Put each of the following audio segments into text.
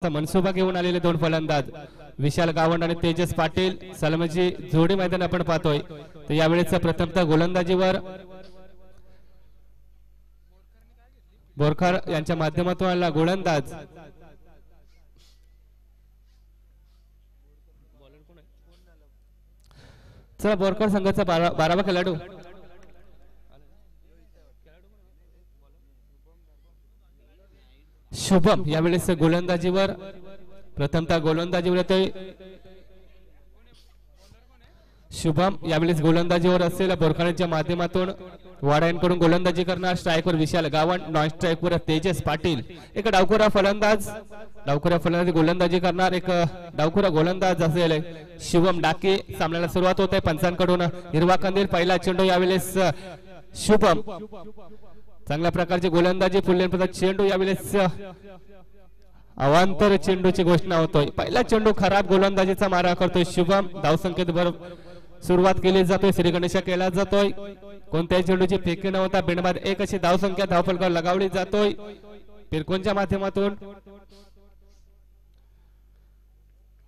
मनसुबा घेऊन आलेले दोन फलंदाज विशाल गावंड आणि तेजस पाटील सलामीची जोडी मैदान आपण पाहतोय। तर यावेळेस प्रथमतः गोलंदाजीवर बोरकर यांच्या माध्यमातून आला गोलंदाज चला बोरकर संघाचा 12वा खेळाडू शुभम यावेळेस गोलंदाजीवर प्रथमतः गोलंदाजीवर येतोय शुभम यावेळेस गोलंदाजीवर असलेल्या बोरकरांच्या माध्यमातून वाड्यांकडून गोलंदाजी करणार। स्ट्राइकवर विशाल गावंड, नॉन स्ट्राइकवर तेजस पाटील। एक डावखुरा फलंदाज गोलंदाजी करणार, एक डावखुरा गोलंदाज असेल शुभम डाके। सामन्याला सुरुवात होते पंचांकडून हिरवा कंदील पहिला चेंडू यावेळेस शुभम चांगल्या प्रकारची गोलंदाजी फुललेला चेंडू यावेळेस अवांतर चेंडूची घोषणा होतोय। पहिला चेंडू खराब गोलंदाजीचा मारा करतोय शुभम। धावसंख्येत बरोबर सुरुवात केली जातोय, श्री गणेश केला जातोय। कोणत्याही चेंडूची फेकी न होता बिनबाद एक अशी धावसंख्या धावफलकावर लगावली जातोय पिरकोनच्या माध्यमातून।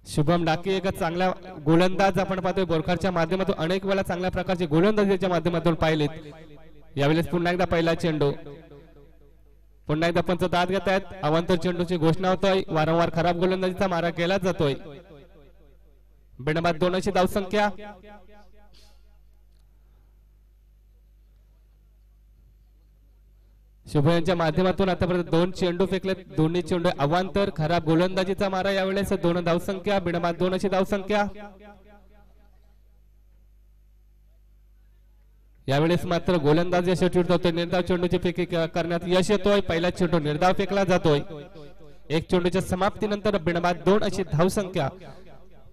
शुभम डाके एक चांगला गोलंदाज आपण पाहतोय बोरकरच्या माध्यमातून अनेक वेळा चांगल्या प्रकारचे गोलंदाजीच्या माध्यमातून पाहिलेत। यावेळेस पुन्हा एकदा पहिला चेंडू पुन्हा एकदा पंच दाद घेत आहेत, अवांतर चेंडूची घोषणा होतोय। वारंवार खराब गोलंदाजीचा मारा केला जातोय। बिनबाद 2 अशी धावसंख्या। शुभ यांच्या माध्यमातून आतापर्यंत 2 चेंडू फेकले, दोन्ही चेंडू अवांतर खराब गोलंदाजीचा मारा यावेळेस 2 धावसंख्या। बिनबाद 2 अशी धावसंख्या। यावेळेस मात्र गोलंदाज यशस्वी होतोय, निर्धाव चेंडूची फेकी करण्यात यश येतोय। पहिला चेंडू निर्धाव फेकला जातोय। एक चेंडूच्या समाप्तीनंतर बिनबाद 2 अशी धावसंख्या।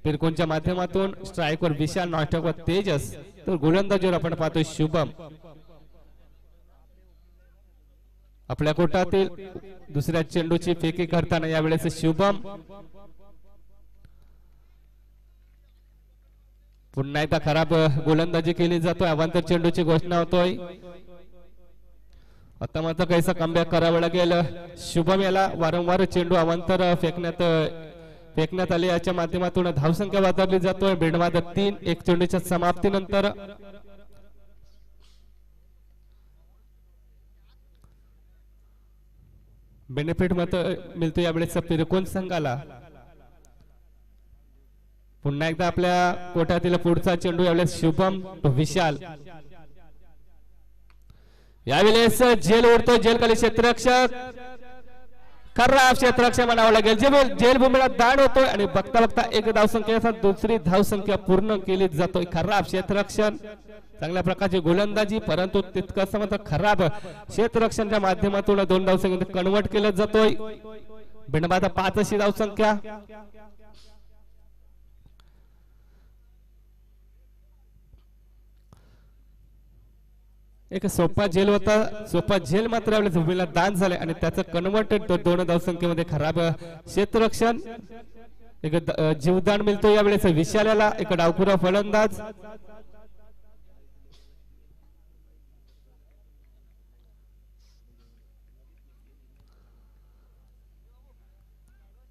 पिरकोनच्या माध्यमातून स्ट्राइकवर विशाल, नॉन स्ट्राइकवर तेजस, तर गोलंदाजीवर आपण पाहतोय शुभम। आपल्या कोर्टातील दुसऱ्या चेंडूची फेकी करताना यावेळेस शुभम पुन्हा एकदा खराब गोलंदाजी केली जातोय, अवांतर चेंडूची घोषणा होतोय। आता मात्र कैसा कमबॅक करावं लागेल शुभम याला। वारंवार चेंडू अवांतर फेकण्यात आले, याच्या माध्यमातून धावसंख्या वाढवली जातोय। बिनबाद 3 एक चेंडूच्या समाप्तीनंतर। बेनिफिट मत मिळतो यावेळेस पिरकोन संघाला। पुन्हा एकदा आपल्या कोट्यातील पुढचा चेंडू यावेळेस शुभम विशाल। यावेळेस जेल उडतो, जेल खाली क्षेत्ररक्षक खराब क्षेत्ररक्षक म्हणावं लागेल। जेल भूमीला दांड होतोय आणि बघता बघता एक धावसंख्या दुसरी धावसंख्या पूर्ण केली जातोय। खराब क्षेत्ररक्षण, चांगल्या प्रकारची गोलंदाजी, परंतु तितकंच मात्र खराब क्षेत्ररक्षणाच्या माध्यमातून 2 धावसंख्येत कन्वर्ट केलं जातोय। बिनबाद 5 अशी धावसंख्या। एक सोपा झेल होता, सोपा झेल मात्र आपल्या भूमीला दान झाले आणि त्याचं कन्वर्टेड 2 धावसंख्येमध्ये खराब क्षेत्ररक्षण। एक जीवदान मिळतो यावेळेस विशाल्याला, एक डावखुरा फलंदाज।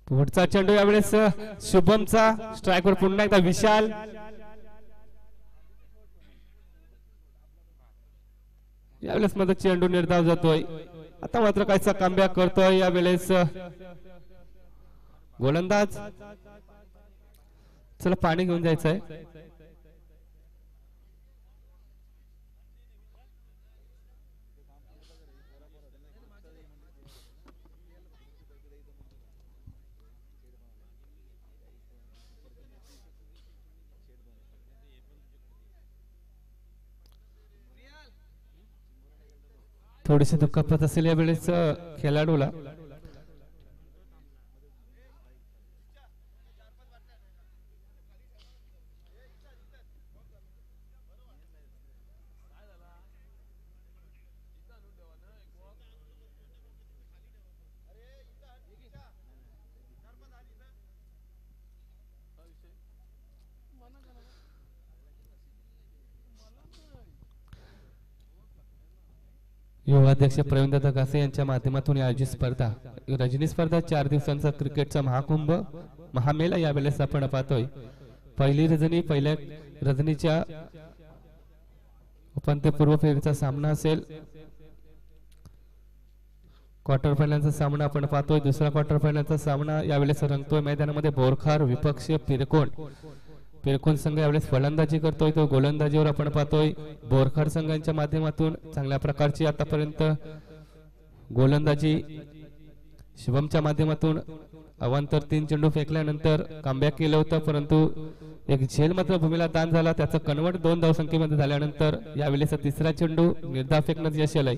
पुढचा चेंडू यावेळेस शुभमचा, स्ट्राइकवर पुन्हा एकदा विशाल। यावेळेस मात्र चेंडू निर्धाव जातोय। आता मात्र कायचा कमबॅक करतोय यावेळेस गोलंदाज। चला पाणी घेऊन जायचंय। थोडीशी दुखापत असेल यावेळेस खेळाडूला। युवा अध्यक्ष प्रवीणदादा कासे यांच्या माध्यमातून आयोजित स्पर्धा रजनी स्पर्धा 4 दिवसांचा क्रिकेटचा महाकुंभ महामेळा यावेळेस आपण पाहतोय। पहिली रजनी पहिल्या रजनीच्या उपांत्यपूर्व फेरीचा सामना असेल। क्वार्टर फायनलचा सामना आपण पाहतोय। दुसरा क्वार्टर फायनलचा सामना यावेळेस रंगतोय मैदानामध्ये बोरखार विपक्ष पिरकोन संघ यावेळेस फलंदाजी करतोय, तो गोलंदाजीवर आपण पाहतोय बोरखार संघांच्या माध्यमातून चांगल्या प्रकारची आतापर्यंत गोलंदाजी शुभमच्या माध्यमातून अवांतर 3 चेंडू फेकल्यानंतर कमबॅक केलं होतं, परंतु एक झेल मात्र भूमीला दान झाला, त्याचं कन्वर्ट 2 धावसंख्येमध्ये झाल्यानंतर यावेळेस तिसरा चेंडू निर्धाव फेकण्यात यश आलंय।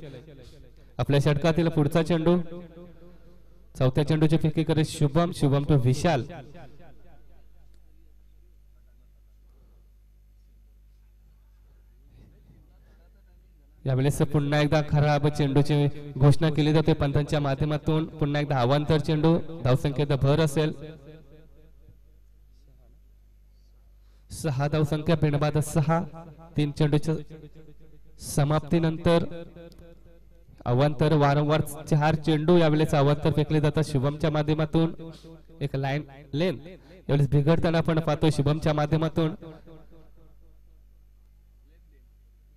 आपल्या षटकातील पुढचा चेंडू चौथ्या चेंडूची फेकी करे शुभम तो विशाल यावेळेस पुन्हा एकदा खराब चेंडूची घोषणा केली जाते पंतांच्या माध्यमातून। पुन्हा एकदा अवांतर चेंडू धावसंख्येत भर असेल। 6 धावसंख्या बिनबाद 6 3 चेंडूच्या समाप्तीनंतर अवांतर वारंवार 4 चेंडू यावेळेस अवांतर फेकले जातात शुभमच्या माध्यमातून। एक लाईन लेन यावेळेस बिघडताना आपण पाहतोय शुभमच्या माध्यमातून।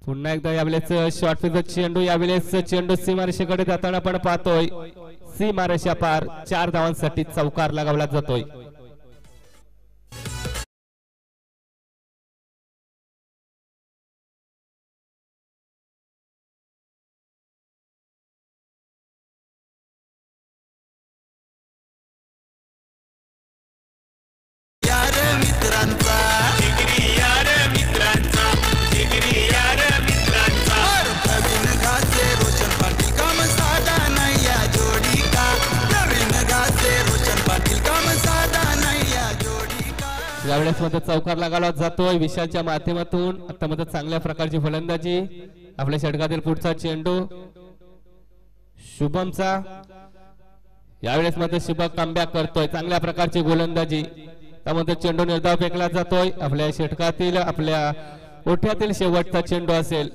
पुन्हा एकदा यावेळेस शॉर्ट फिल्डर चेंडू यावेळेस चेंडू सीमारेषेकडे जाताना आपण पाहतोय सीमारेषा पार 4 धावांसाठी चौकार लगावला जातोय। यावेळेस मध्ये चौकार लगावला जातोय विशालच्या माध्यमातून। आता मध्ये चांगल्या प्रकारची फलंदाजी आपल्या षटकातील पुढचा चेंडू शुभमचा यावेळेस मध्ये शुभम कमबॅक करतोय, चांगल्या प्रकारची गोलंदाजी त्यामध्ये चेंडू निर्धाव फेकला जातोय। आपल्या षटकातील आपल्या ओठ्यातील शेवटचा चेंडू असेल।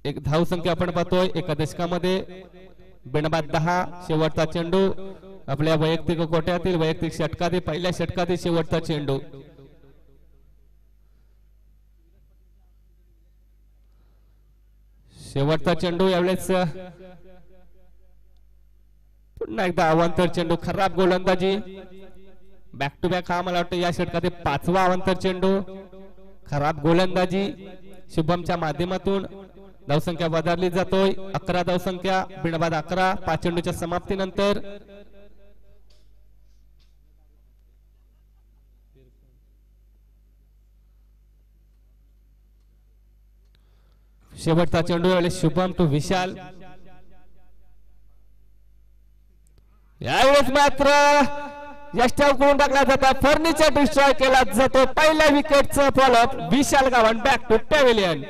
एक धावसंख्या आपण पाहतोय एका दशकामध्ये बिनबाद 10 शेवटचा चेंडू आपल्या वैयक्तिक कोट्यातील वैयक्तिक षटकातील पहिल्या षटकातील शेवटचा चेंडू। शेवटचा चेंडू यावेळेस पुन्हा एकदा अवांतर चेंडू खराब गोलंदाजी बॅक टू बॅक हा मला वाटतं या षटकातील 5वा अवांतर चेंडू खराब गोलंदाजी शुभमच्या माध्यमातून। धावसंख्या बदलली जातोय 11 धावसंख्या बिनबाद 11 5 चेंडूच्या समाप्तीनंतर। शेवटचा चेंडू यावेळेस शुभम टू विशाल यावेळेस मात्र यष्टाव करून टाकला जातो, फर्निचर डिस्ट्रॉय केला जातो। पहिल्या विकेटचा follow up Vishal Gawand back to pavilion.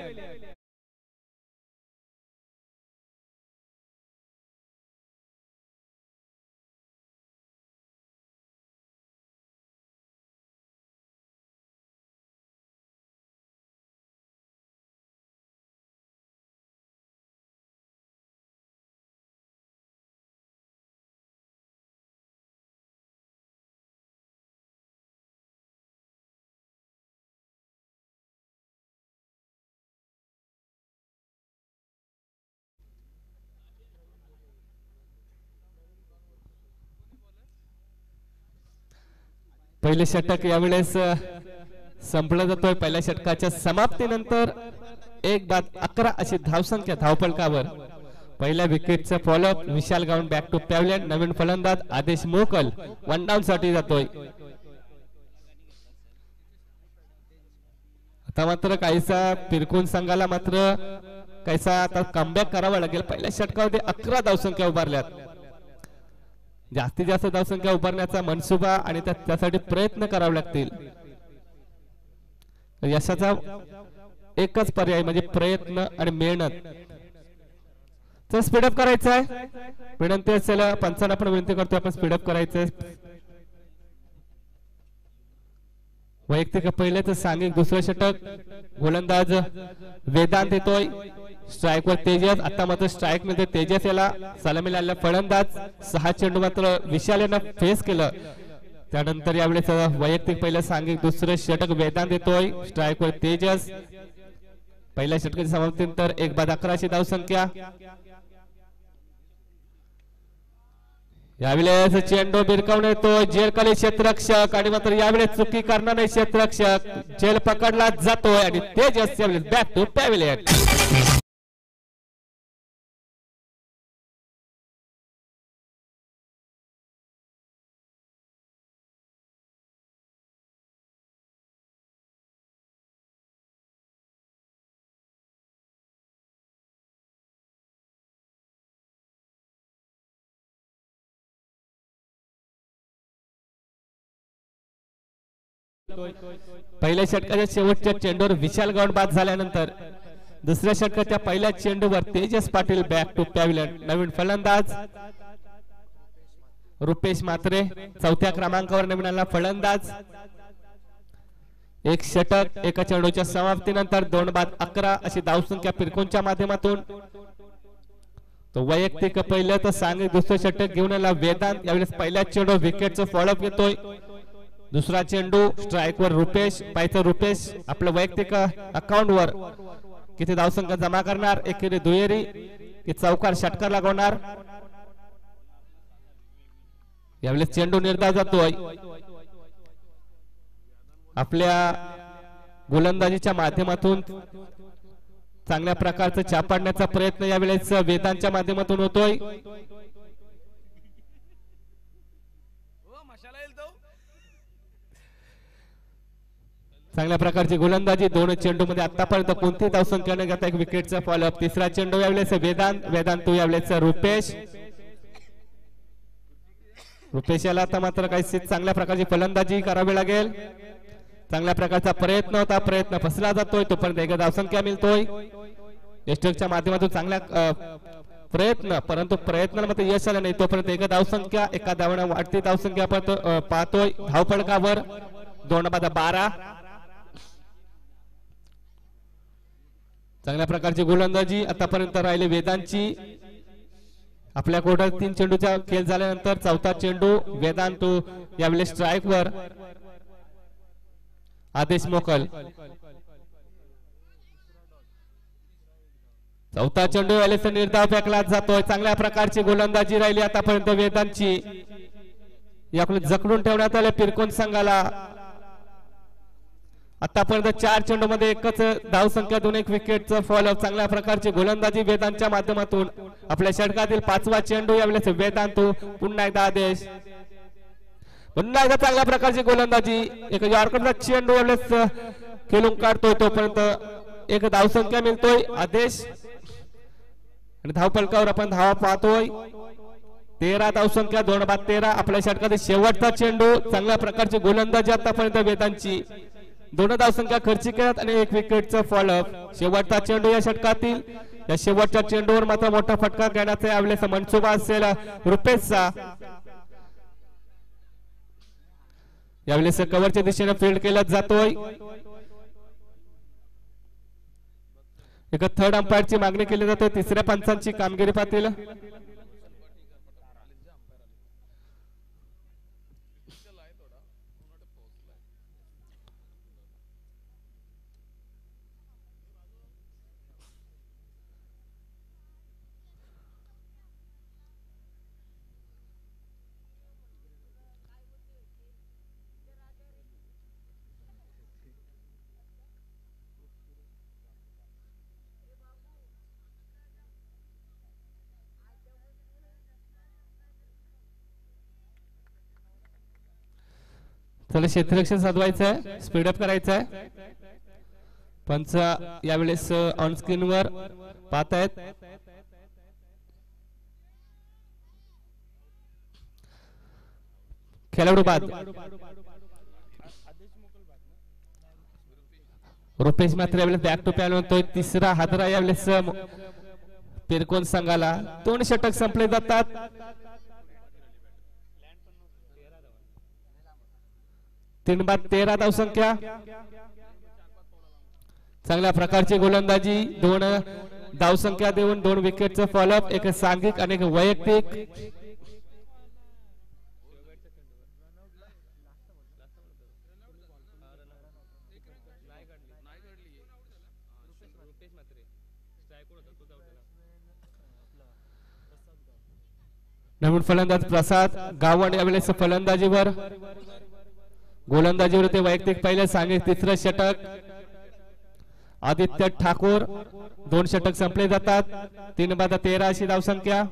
पहिले षटक यावेळेस संपलं जातोय। पहिल्या षटकाच्या समाप्तीनंतर 1-11 अशी धावसंख्या धावफलकावर। पहिल्या विकेटचा follow up Vishal Gawand back to pavilion. नवीन फलंदाज आदेश मोकल 1 डाऊन साठी जातोय। आता मात्र काहीसा पिरकोन संघाला मात्र काहीसा आता कमबॅक करावा लागेल। पहिल्या षटकामध्ये 11 धावसंख्या उभारल्यात, जास्तीत जास्त धावसंख्या उभारण्याचा मनसुबा आणि त्यासाठी प्रयत्न करावे लागतील। यशाचा एकच पर्याय म्हणजे प्रयत्न आणि मेहनत। तर स्पीडअप करायचं आहे, विनंती असेल पंचांना पण विनंती करतोय आपण स्पीडअप करायचंय। वैयक्तिक पहिलेच सांगिक दुसरं षटक गोलंदाज वेदांत येतोय स्ट्राईक वर तेजस. आता मात्र स्ट्राईक मध्ये तेजस याला सलामीला आलेला फलंदाज. 6 चेंडू मात्र विशाल यानं फेस केलं. त्यानंतर यावेळेस वैयक्तिक पहिलं सांघिक दुसरं षटक वेदांत येतोय. स्ट्राईक वर तेजस. पहिल्या षटकाची समाप्तीनंतर 1/11 धावसंख्या. यावेळेस चेंडू भिरकावून येतो जेलखाली क्षेत्ररक्षक आणि मात्र यावेळेस चुकी करणार नाही क्षेत्ररक्षक. जेल पकडला जातोय आणि तेजस यावेळेस बॅक टू पॅव्हिलियन. पहिल्या षटकाच्या शेवटच्या चेंडूवर विशाल गौड बाद झाल्यानंतर दुसऱ्या षटकाच्या पहिल्या चेंडूवर तेजस पाटील बॅक टू पॅव्हिलियन. नवीन फलंदाज रुपेश म्हात्रे. चौथ्या क्रमांकावर नवीन आला फलंदाज. एक षटक एका चेंडूच्या समाप्तीनंतर 2/11 अशी धावसंख्या पिरकोनच्या माध्यमातून. तो वैयक्तिक पहिलं तर सांगितलं दुसरं षटक घेऊन आला वेदांत. यावेळेस पहिल्या चेंडू विकेटचं फॉलोअप घेतोय. दुसरा चेंडू स्ट्राईक वर रुपेश. पाहिजे रुपेश आपल्या वैयक्तिक अकाउंट वर किती धावसंख्या जमा करणार. एकेरी दुहेरी की चौकार षटकार लागवणार. यावेळेस चेंडू निर्धाव जातोय. आपल्या गोलंदाजीच्या माध्यमातून चांगल्या प्रकारचा छाप पाडण्याचा प्रयत्न यावेळेस वेदांच्या माध्यमातून होतोय. चांगल्या प्रकारची गोलंदाजी. 2 चेंडू मध्ये आतापर्यंत कोणती धावसंख्या न घेता एक विकेटचा फॉलोअप. तिसरा चेंडू यावेळेस वेदांत यावेळेस रुपेश. रुपेश याला आता मात्र काही चांगल्या प्रकारची फलंदाजी करावी लागेल. चांगल्या प्रकारचा प्रयत्न होता. प्रयत्न फसला जातोय. तोपर्यंत एक धावसंख्या मिळतोय. यष्टकच्या माध्यमातून चांगल्या प्रयत्न परंतु प्रयत्नांमध्ये यश आलं नाही. तोपर्यंत एक धावसंख्या एका धावण्या वाढती धावसंख्या पाहतोय. धावफलकावर 2/12. चांगल्या प्रकारची गोलंदाजी आतापर्यंत राहिली वेदांतची. आपल्या कोर्टात 3 चेंडूचा खेळ झाल्यानंतर चौथा चेंडू वेदांत यावेळेस स्ट्राईक वर. आदेश मोकल. चौथा चेंडू यावेळेस निर्धाव फेकला जातोय. चांगल्या प्रकारची गोलंदाजी राहिली आतापर्यंत वेदांतची. याकडे जखडून ठेवण्यात आले पिरकोन संघाला. आतापर्यंत 4 चेंडू मध्ये एकच धावसंख्या 2 एक विकेटचं फॉलोअप. चांगल्या प्रकारची गोलंदाजी वेदांतच्या माध्यमातून. आपल्या षटकातील 5वा चेंडू यावेळेस वेदांत. पुन्हा एकदा आदेश. पुन्हा एकदा चांगल्या प्रकारची गोलंदाजी. एक यॉर्करचा चेंडू यावेळेस खेळून काढतोय. तोपर्यंत एक धावसंख्या मिळतोय. आदेश आणि धावफलकावर आपण धावा पाहतोय. 13 धावसंख्या 2/13. आपल्या षटकातील शेवटचा चेंडू. चांगल्या प्रकारची गोलंदाजी आतापर्यंत वेदांतची. 2 धावसंख्या खर्ची केल्यात आणि 1 विकेटचं फॉलोअप. शेवटचा चेंडू या षटकातील. या शेवटच्या चेंडूवर मात्र मोठा फटका घेण्याचा यावेळेस मनसुबा असेल रुपेशचा. यावेळेस कव्हरच्या दिशेने फील्ड केला जातोय. एक थर्ड अंपायरची मागणी केली जाते. तिसऱ्या पंचांची कामगिरी पाहतील. चला क्षेत्ररक्षण साधवायचं आहे. स्पीडअप करायचं आहे. पंच यावेळेस ऑन स्क्रीन वर पाहतायत. खेळाडू बाद. रुपेश मात्र यावेळेस बॅक टू पॅल म्हणतोय. तिसरा हादरा यावेळेस पिरकोन संघाला. 2 षटक संपले जातात. 3/13 धावसंख्या. चांगल्या प्रकारची गोलंदाजी. धावसंख्या देऊन 2 विकेटचं फॉलोअप, एक सांघिक आणि एक वैयक्तिक. नवीन फलंदाज प्रसाद गावंड यावेळेस फलंदाजीवर, गोलंदाजीवर ते वैयक्तिक पहिले सांगितले तिसरं षटक. आदित्य ठाकूर 2 षटक संपले जातात. 3/13 अशी धावसंख्या.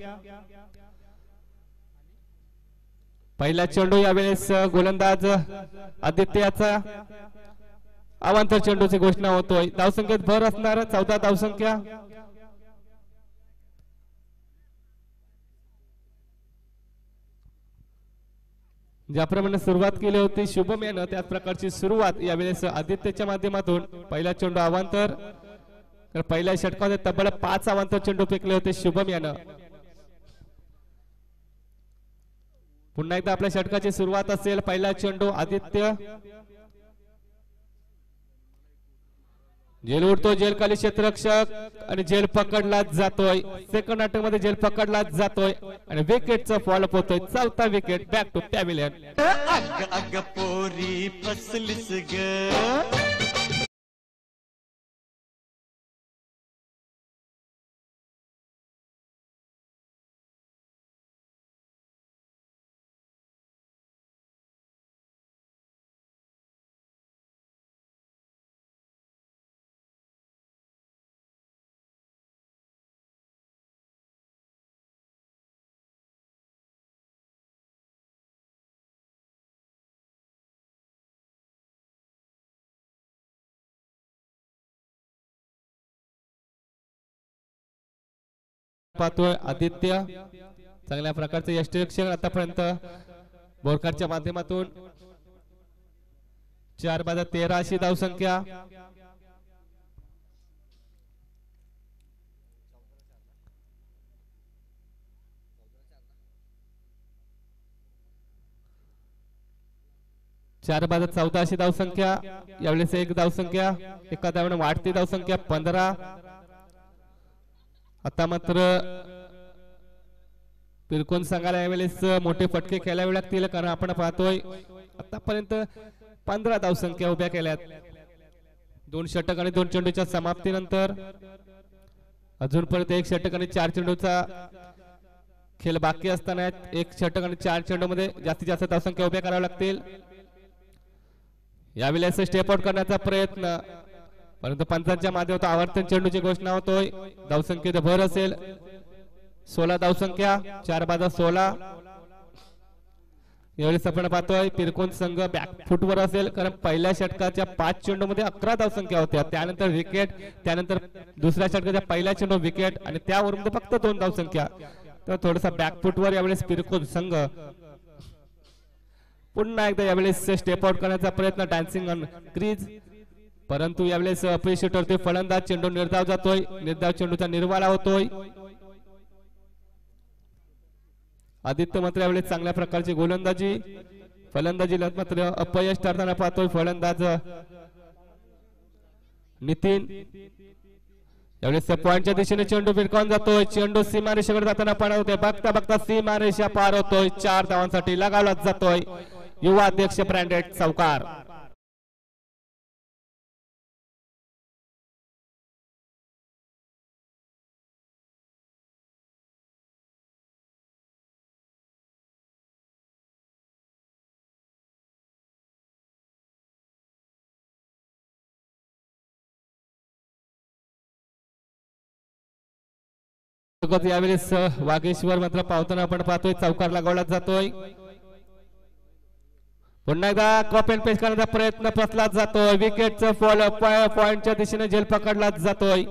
पहिला चेंडू यावेळेस गोलंदाज आदित्याचा अवांतर चेंडूची घोषणा होतोय. धावसंख्येत भर असणार 14 धावसंख्या. ज्याप्रमाणे सुरुवात केली होती शुभम यानं त्याच प्रकारची सुरुवात यावेळेस आदित्यच्या माध्यमातून. पहिला चेंडू अवांतर, तर पहिल्या षटकामध्ये तब्बल 5 अवांतर चेंडू फेकले होते शुभम यानं. पुन्हा एकदा आपल्या षटकाची सुरुवात असेल. पहिला चेंडू आदित्य, झेल उडतो, झेल खाली क्षेत्ररक्षक आणि झेल पकडला जातोय. सेकंड अटॅक मध्ये झेल पकडला जातोय आणि विकेटचा फॉलोअप होतोय. 4था विकेट बॅक टू पॅव्हिलियन. अग अग पोरी फसलीस ग. पाहतोय आदित्य चांगल्या प्रकारचं यष्टिरक्षण आतापर्यंत बोरकरच्या माध्यमातून. 4/13 अशी धावसंख्या. चार 14 अशी धावसंख्या. यावेळेस एक धावसंख्या, एका धावेने वाढती धावसंख्या 15. आता मात्र पिरकोन संघाला यावेळेस मोठे फटके खेळावे लागतील, कारण आपण पाहतोय आतापर्यंत 15 धावसंख्या उभ्या केल्यात. 2 षटक आणि 2 चेंडूच्या समाप्तीनंतर अजून परत 1 षटक आणि 4 चेंडूचा खेळ बाकी असताना 1 षटक आणि 4 चेंडू मध्ये जास्तीत जास्त धावसंख्या उभ्या कराव्या लागतील. यावेळेस स्टेप आउट करण्याचा प्रयत्न, परंतु पंचांच्या माध्यमातून आवर्तन चेंडूची घोषणा होतोय. धावसंख्येत भर असेल. 16 धावसंख्या. 4/16. यावेळेस आपण पाहतोय पिरकोन संघ बॅकफुटवर असेल, कारण पहिल्या षटकाच्या 5 चेंडू मध्ये 11 धावसंख्या होत्या. त्यानंतर विकेट, त्यानंतर दुसऱ्या षटकाच्या पहिल्या चेंडू विकेट आणि त्यावरून फक्त 2 धावसंख्या. तर थोडासा बॅकफुटवर यावेळेस पिरकोन संघ. पुन्हा एकदा यावेळेस स्टेप आउट करण्याचा प्रयत्न, डान्सिंग ऑन क्रीज, परंतु यावेळेस अपयशी ठरतोय फलंदाज. चेंडू निर्धाव जातोय. निर्धाव चेंडूचा निर्वाळा होतोय. आदित्य मात्र यावेळेस चांगल्या प्रकारची गोलंदाजी, फलंदाजीला मात्र अपयश ठरताना पाहतोय फलंदाज नितीन. यावेळेस पॉइंटच्या दिशेने चेंडू भिरकावून जातोय. चेंडू सीमारेषेकडे जाताना पार होतोय. बघता बघता सीमारेषा पार होतोय. 4 धावांसाठी लगावला जातोय युवा अध्यक्ष ब्रँडेड चौकार. यावेळेस वागेश्वर मात्र पावताना आपण पाहतोय चौकार लगावला जातोय. पुन्हा एकदा कॉप अँड पेस्ट करण्याचा प्रयत्न फसला जातोय. विकेटचं फॉलो पॉइंटच्या दिशेने झेल पकडला जातोय.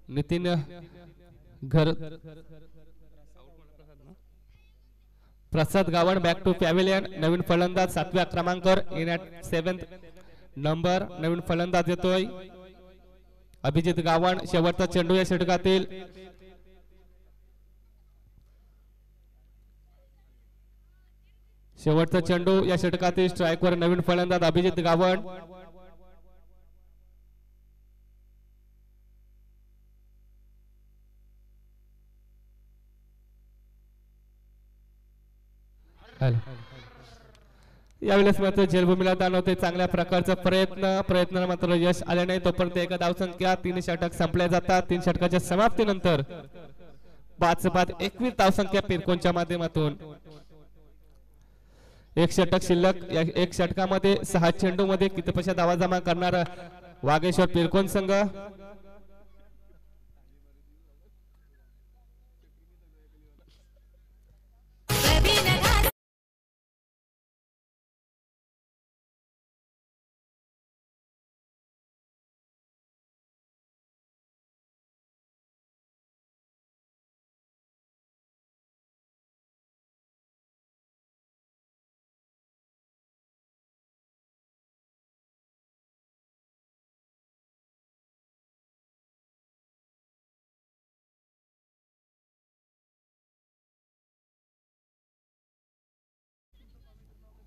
नितीन घर प्रसाद गावण बॅक टू पॅव्हिलियन. नवीन फलंदाज 7व्या क्रमांकावर इन ॲट 7th नंबर नवीन फलंदाज येतोय अभिजित गावण. शेवटचा चेंडू या षटकातील. शेवटचा चेंडू या षटकातील. स्ट्राईकवर नवीन फलंदाज अभिजित गावण. यावेळेस मात्र जलभूमीला दान होते. चांगल्या प्रकारचा प्रयत्न मात्र यश आले नाही. तोपर्यंत एका धावसंख्या 3 षटक संपले जातात. 3 षटकाच्या समाप्तीनंतर 5-5 21 धावसंख्या पिरकोनच्या माध्यमातून. एक षटक शिल्लक. एक षटकामध्ये 6 चेंडू मध्ये कितपशा धावा जमा करणार वागेश्वर पिरकोन संघ.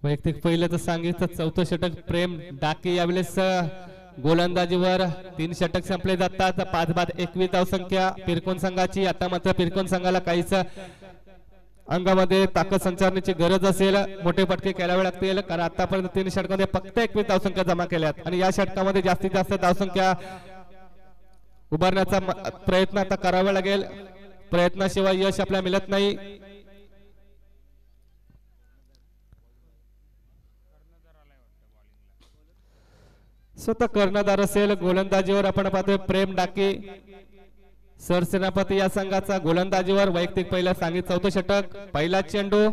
वैयक्तिक पहिलं तर सांगितलं. चौथं षटक प्रेम डाके. यावेळेस गोलंदाजीवर 3 षटक संपले जातात. 5-5 21 धावसंख्या पिरकोन संघाची. आता मात्र पिरकोन संघाला काहीच अंगामध्ये ताकद संचारण्याची गरज असेल. मोठे फटके खेळावे लागतील कारण आतापर्यंत 3 षटकामध्ये फक्त 21 धावसंख्या जमा केल्यात आणि या षटकामध्ये जास्तीत जास्त धावसंख्या उभारण्याचा प्रयत्न आता करावा लागेल. प्रयत्नाशिवाय यश आपल्याला मिळत नाही. स्वतः कर्णधार असेल. गोलंदाजीवर आपण पाहतोय प्रेम डाके. सरसेनापती या संघाचा गोलंदाजीवर. वैयक्तिक पहिला सांगितलं. चौथं षटक. पहिला चेंडू.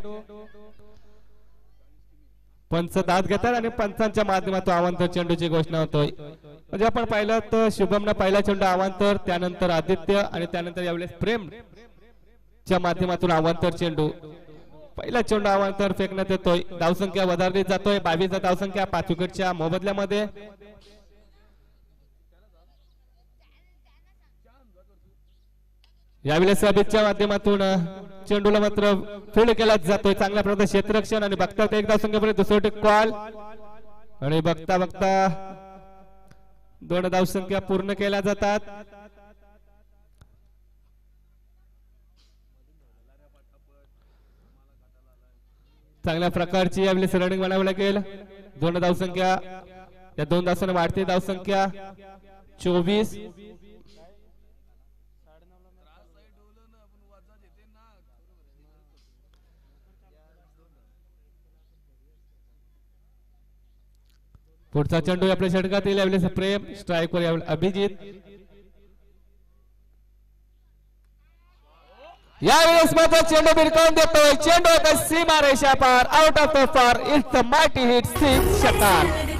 पंच दाद घेतात आणि पंचांच्या माध्यमातून अवांतर चेंडूची घोषणा होतोय. म्हणजे आपण पाहिलं तर शुभमनं पहिला चेंडू अवांतर, त्यानंतर आदित्य आणि त्यानंतर यावेळेस प्रेम च्या माध्यमातून अवांतर चेंडू. पहिला चेंडू अवांतर फेकण्यात येतोय. धावसंख्या वधारली जातोय. 22 धावसंख्या 5 विकेटच्या मोबदल्यामध्ये. यावेळेस अभितच्या माध्यमातून चेंडूला मात्र फील्ड केला जातोय. चांगल्या प्रकारचे क्षेत्ररक्षण आणि बघता एक धावसंख्येपर्यंत दुसरा कॉल आणि बघता बघता 2 धावसंख्या पूर्ण केल्या जातात. चांगल्या प्रकारची यावेळेस रनिंग बनावी लागेल. 2 धावसंख्या. या 2 धावसंख्या वाढती धावसंख्या 24. पुढचा चेंडू आपल्या षटकात येईल. यावेळेस प्रेम. स्ट्राईकवर यावेळेस अभिजित. यावेळेस मात्र चेंडू भिरकावून देतोय. चेंडू सीमा रेषा पार. Out of the far. It's the mighty hit 6 षटकार.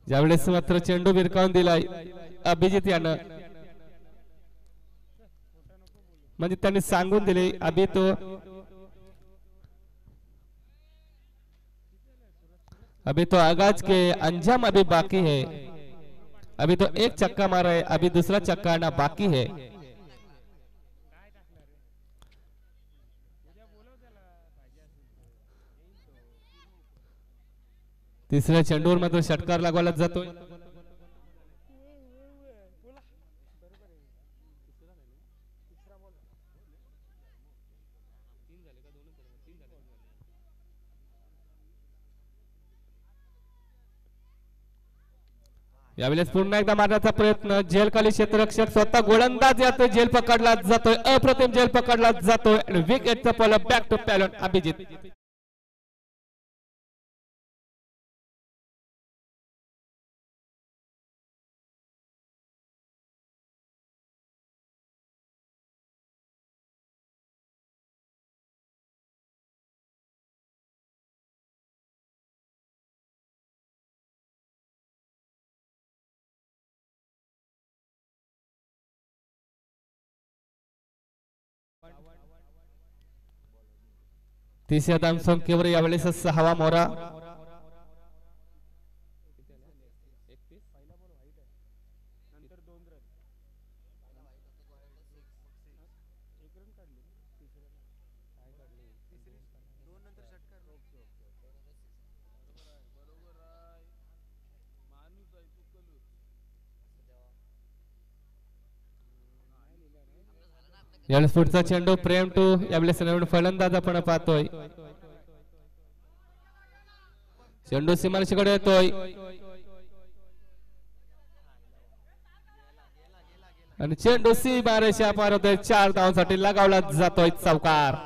यावेळेस मात्र चेंडू भिरकावून दिलाय अभिजित यानं. म्हणजे त्यांनी सांगून दिले अभी तो आगाज के अंजाम अभी बाकी है. अभी तो एक चक्का मारा है. अभी दूसरा चक्का आना बाकी है. तिसऱ्या चेंडूवर मात्र षटकार लागवायला जातोय. यावेळेस पुन्हा एकदा मारण्याचा प्रयत्न, झेलखाली क्षेत्ररक्षक स्वतः गोलंदाज यातोय, झेल पकडला जातोय, अप्रतिम झेल पकडला जातोय आणि विकेटचा फॉलो बॅक टू पॅलॉन अभिजित. तिसऱ्या धाव संख्येवर यावेळेस 6वा मोरा. यावेळेस पुढचा चेंडू प्रेम टू, यावेळेस नवीन फलंदाज आपण पाहतोय. चेंडू सीमारेषेकडे येतोय आणि चेंडू सीमारेषा पार होतोय. 4 धावांसाठी लगावला जातोय चौकार.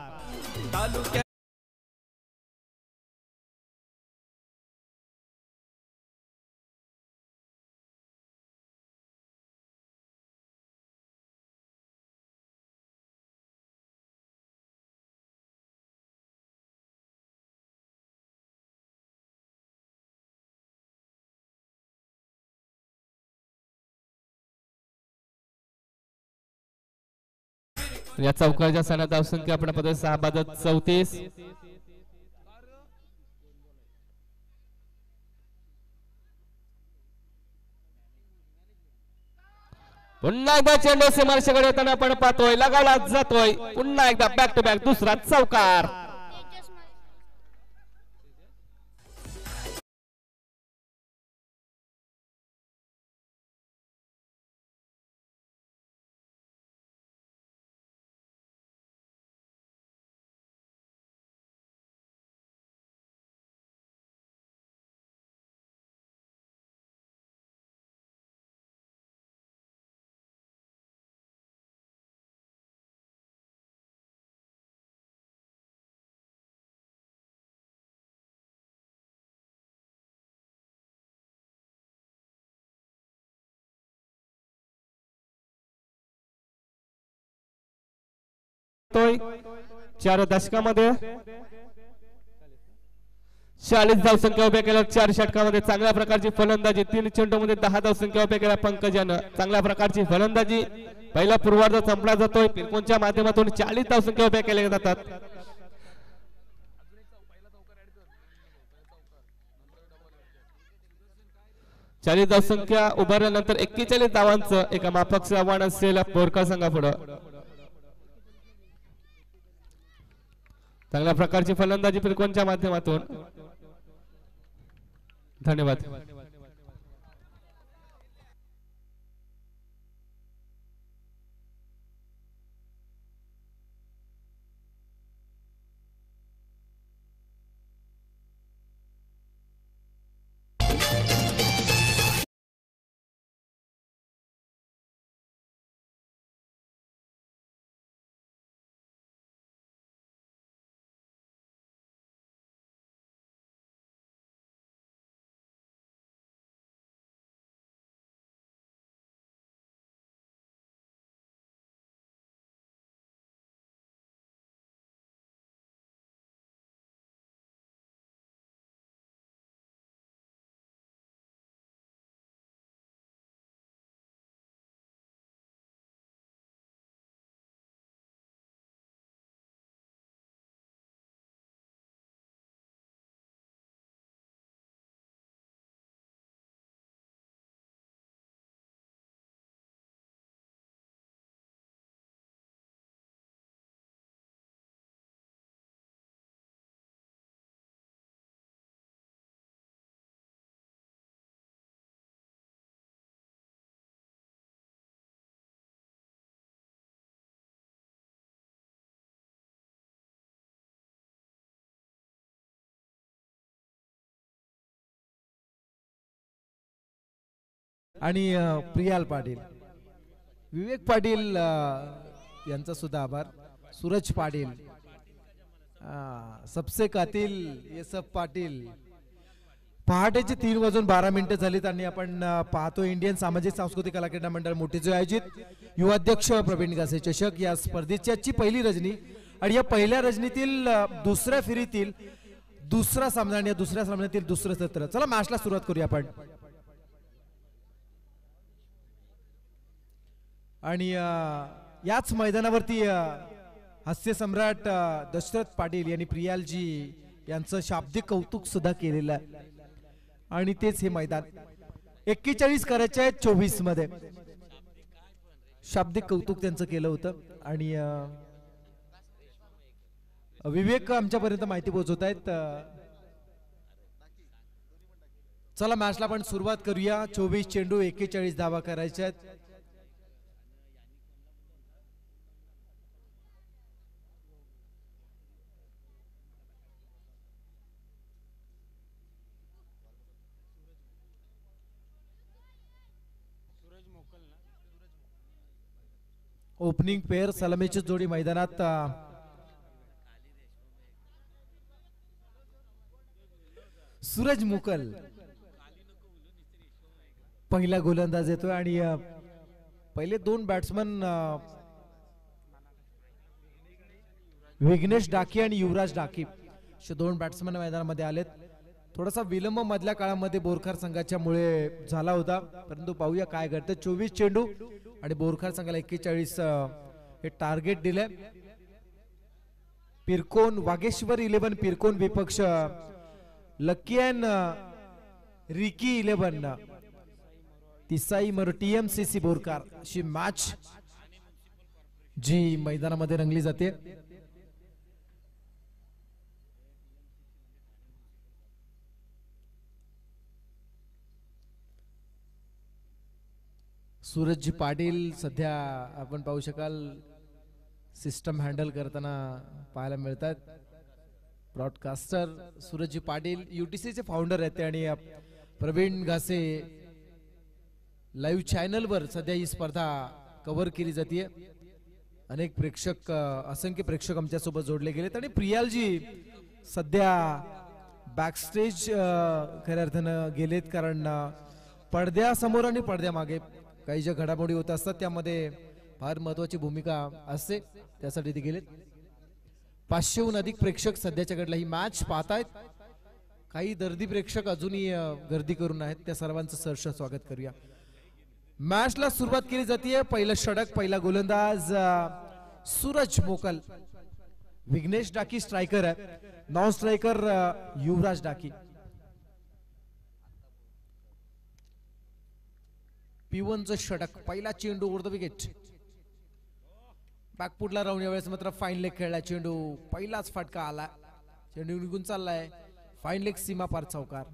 या चौकारच्या सणा धावसंख्या आपण पाहतोय 6 बाद 34. पुन्हा एकदा चेंडू सीमारेषेकडे येताना आपण पाहतोय, लगावला जातोय. पुन्हा एकदा बॅक टू बॅक दुसरा चौकार. तोय 4 दशकामध्ये 40 धावसंख्या उभ्या केल्या. 4 षटकामध्ये चांगल्या प्रकारची फलंदाजी. 3 चेंडूमध्ये 10 धावसंख्या उभ्या केल्या पंकजानं. चांगल्या प्रकारची फलंदाजी. पहिला पूर्वार्ध संपला जातोय. पिरकोनच्या माध्यमातून 40 धावसंख्या उभ्या केल्या जातात. चाळीस धावसंख्या उभारल्यानंतर 41 धावांचं एका माफकचं आव्हान असेल बोरका संघापुढे. चांगल्या प्रकारची फलंदाजी पिरकोनच्या माध्यमातून. धन्यवाद. आणि प्रियाल पाटील, विवेक पाटील यांचा सुद्धा आभार, सूरज पाटील, सबसे कातिल येसफ पाटील. पहाटेचे 3:12 झालीत आणि आपण पाहतो इंडियन सामाजिक सांस्कृतिक कला क्रीडा मंडळ मोठीचे आयोजित युवाध्यक्ष प्रवीण गासे चषक या स्पर्धेची पहिली रजनी आणि या पहिल्या रजनीतील दुसऱ्या फेरीतील दुसरा सामना आणि या दुसऱ्या सामन्यातील दुसरं सत्र. चला मॅचला सुरुवात करूया आपण. आणि याच मैदानावरती हास्य सम्राट दशरथ पाटील यांनी प्रियालजी यांचं शाब्दिक कौतुक सुद्धा केलेलं आहे आणि तेच हे मैदान 41 करायचे आहेत 24 मध्ये शाब्दिक कौतुक त्यांचं केलं होतं. आणि विवेक आमच्यापर्यंत माहिती पोहोचवत आहेत. चला मॅचला आपण सुरुवात करूया. 24 चेंडू 41 धावा करायच्या आहेत. ओपनिंग पेअर सलामीची जोडी मैदानात. सूरज मुकल पहिला गोलंदाज येतोय आणि पहिले दोन बॅट्समन विघ्नेश डाकी आणि युवराज डाकी असे दोन बॅट्समन मैदानामध्ये आलेत. थोडासा विलंब मधल्या काळामध्ये बोरखार संघाच्या मुळे झाला होता, परंतु पाहूया काय घडतं. 24 चेंडू आणि बोरखार संघाला 41 हे टार्गेट दिले. पिरकोन वागेश्वर 11 पिरकोन विपक्ष लकियन रिकी 11 तिसाई मर TMCC बोरकार अशी मॅच जी मैदानामध्ये रंगली जाते. सूरजजी पाटील सध्या आपण पाहू शकाल सिस्टम हँडल करताना पाहायला मिळतात. ब्रॉडकास्टर सूरजजी पाटील UTC चे फाउंडर आहेत आणि प्रवीण घासे लाईव्ह चॅनल वर सध्या ही स्पर्धा कव्हर केली जाते. अनेक प्रेक्षक असंख्य प्रेक्षक आमच्या सोबत जोडले गेलेत आणि प्रियालजी सध्या बॅकस्टेज खऱ्या अर्थानं गेलेत, कारण पडद्यासमोर आणि पडद्यामागे काही ज्या घडामोडी होत असतात त्यामध्ये फार महत्वाची भूमिका असते, त्यासाठी ते गेलेत. 500हून अधिक प्रेक्षक सध्याच्या घडला ही मॅच पाहतायत. काही दर्दी प्रेक्षक अजूनही गर्दी करून आहेत, त्या सर्वांचं सहर्ष स्वागत करूया. मॅचला सुरुवात केली जाते. पहिलं षटक, पहिला गोलंदाज सूरज मोकल. विघ्नेश डाकी स्ट्रायकर आहे, नॉन स्ट्रायकर युवराज डाकी. P1चं षटक, पहिला चेंडू ओव्हर द विकेट. बॅकफुटला राहून यावेळेस मात्र फाईन लेग खेळला चेंडू. पहिलाच फटका आला, चेंडू निघून चाललाय. फाईन लेग सीमा पार चौकार.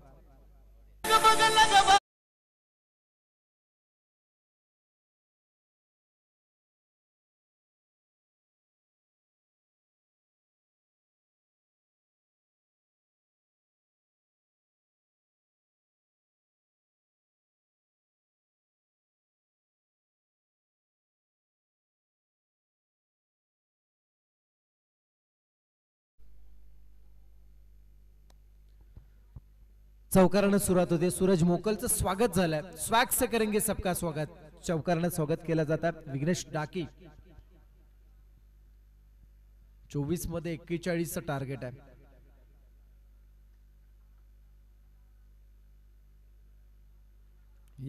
चौकारानं सुरुवात होते. सूरज मोकलचं स्वागत झालंय. स्वॅग से करेंगे सबका स्वागत. चौकारानं स्वागत केलं जातात. विघ्नेश डाकी 24 मध्ये 41 टार्गेट आहे.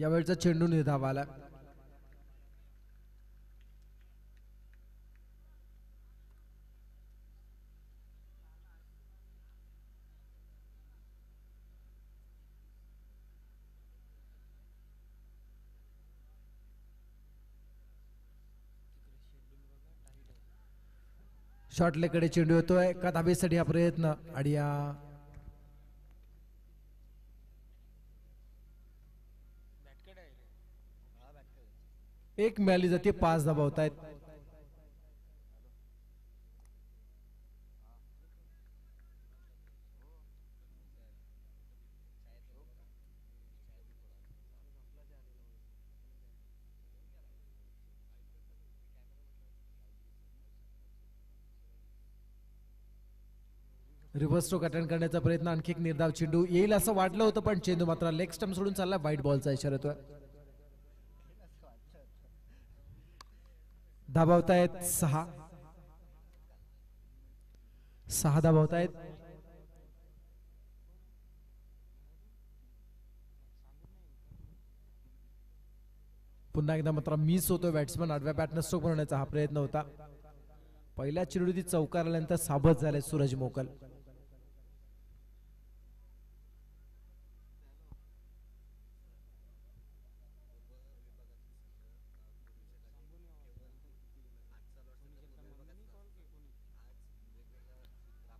यावेळचा चेंडू निर्धाव आला. शॉर्टलेकडे चेंडू येतोय. एका धाबेसाठी हा प्रयत्न आणि एक मिळाली जाते. 5 धाबा होत आहेत. रिव्हर्स स्ट्रोक अटेंड करण्याचा प्रयत्न, आणखी एक निर्धाव चेंडू येईल असं वाटलं होतं पण चेंडू मात्र लेग स्टंप सोडून चालला. व्हाईट बॉलचा इशारा येतोय. धाबावतायत 6 धाबावतायत. पुन्हा एकदा मात्र मिस होतो बॅट्समन. आडव्या बॅटनं स्ट्रोक बनवण्याचा हा प्रयत्न होता. पहिल्या चेंडूत चौकार आल्यानंतर साबत झाले सूरज मोकल.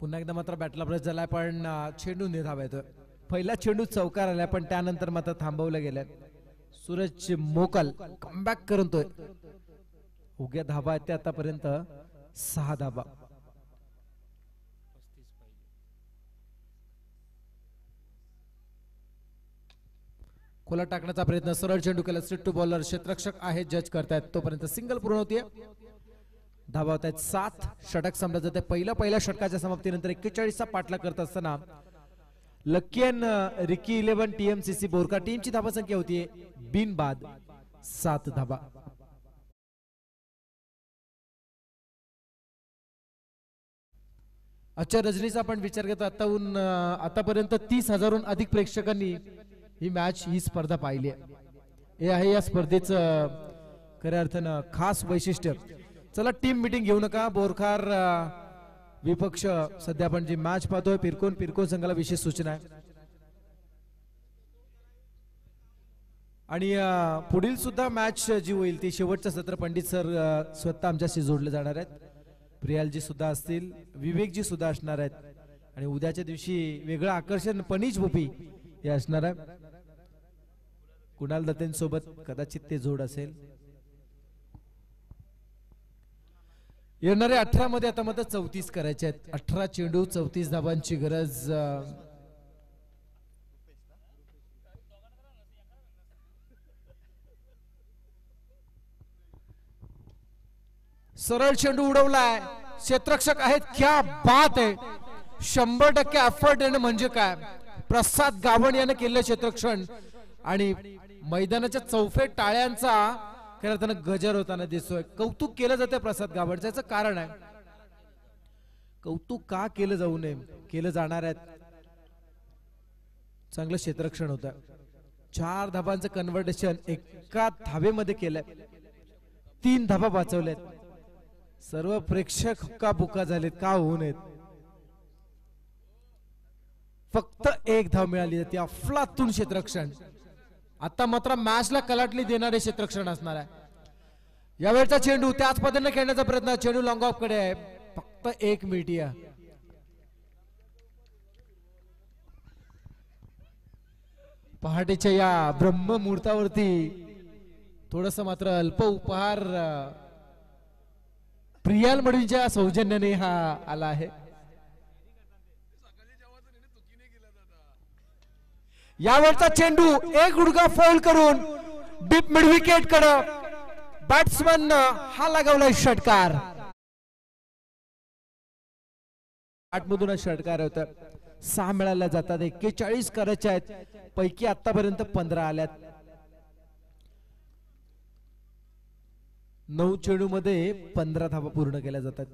पुन्हा एकदा मात्र बॅटला ब्रश झालाय पण चेंडू निधावा येतोय. पहिला चेंडू चौकार आलाय पण त्यानंतर मात्र थांबवलं गेलंय. सूरज मोकल कमबॅक करतोय. उग्या धाबा आहेत ते आतापर्यंत 6 धाबा. खोला टाकण्याचा प्रयत्न, सरळ चेंडू केला. स्ट्रेट टू बॉलर क्षेत्ररक्षक आहे, जज करतायत. तोपर्यंत सिंगल पूर्ण होतीये. धाबा होत आहेत 7. षटक संपलं जाते. पहिल्या षटकाच्या समाप्तीनंतर 41चा पाठलाग करत असताना लकी अँड रिकी 11 TMCC बोरका टीमची धाबा संख्या होती बिनबाद 7 धाबा. आजच्या रजनीचा आपण विचार घेतो. आतापर्यंत 30,000हून अधिक प्रेक्षकांनी ही मॅच, ही स्पर्धा पाहिली आहे. हे आहे या स्पर्धेचं खऱ्या अर्थानं खास वैशिष्ट्य. चला टीम मीटिंग घेऊ नका. बोरखार विपक्ष सध्या आपण जी मॅच पाहतोय पिरकोन संघाला विशेष सूचना आहे. आणि पुढील सुद्धा मॅच जी होईल ती शेवटचं सत्र पंडित सर स्वतः आमच्याशी जोडले जाणार आहेत. प्रियालजी सुद्धा असतील, विवेकजी सुद्धा असणार आहेत. आणि उद्याच्या दिवशी वेगळं आकर्षण पनीश भोपी हे असणार आहे. कुणाल दत्तेंसोबत कदाचित ते जोड असेल. येणाऱ्या 18 मध्ये आता मात्र 34 करायचे आहेत. 18 चेंडू 34 धाबांची गरज. सरळ चेंडू उडवलाय. क्षेत्ररक्षक आहेत, क्या बात आहे. 100% एफर्ट येणं म्हणजे काय. प्रसाद गावण यानं केलं क्षेत्ररक्षण आणि मैदानाच्या चौफेर टाळ्यांचा खरं तर गजर होताना दिसतोय. कौतुक केलं जाते प्रसाद गावणचं. याचं कारण आहे. कौतुक का केलं जाऊ नये, केलं जाणार आहे. चांगलं क्षेत्ररक्षण होतं. 4 धाबांचं कन्व्हर्टेशन एका धावेमध्ये केलंय. 3 धाबा वाचवल्यात. सर्व प्रेक्षक का बुका झालेत, का होऊ नयेत. फक्त 1 धाव मिळाली जाते. अफलातून क्षेत्ररक्षण. आता मात्र मॅचला कलाटणी देणारे क्षेत्ररक्षण असणार आहे. यावेळचा चेंडू त्याच पद्धतीने खेळण्याचा प्रयत्न. चेंडू लॉंग ऑफ कडे आहे. फक्त 1 मिनिट. पहाटेच्या या ब्रह्म मुहूर्तावरती थोडस मात्र अल्प उपहार प्रियाल मडवीच्या सौजन्याने हा आला आहे. यावरचा चेंडू 1 गुडघा फोल्ड करून डीप मिड विकेट कडे बॅट्समन हा लगावलाय षटकार. आठमधून षटकार होत. 6 मिळाल्या जातात. 41 करायच्या आहेत. पैकी आतापर्यंत 15 आल्यात. 9 चेंडू मध्ये 15 धावा पूर्ण केल्या जातात.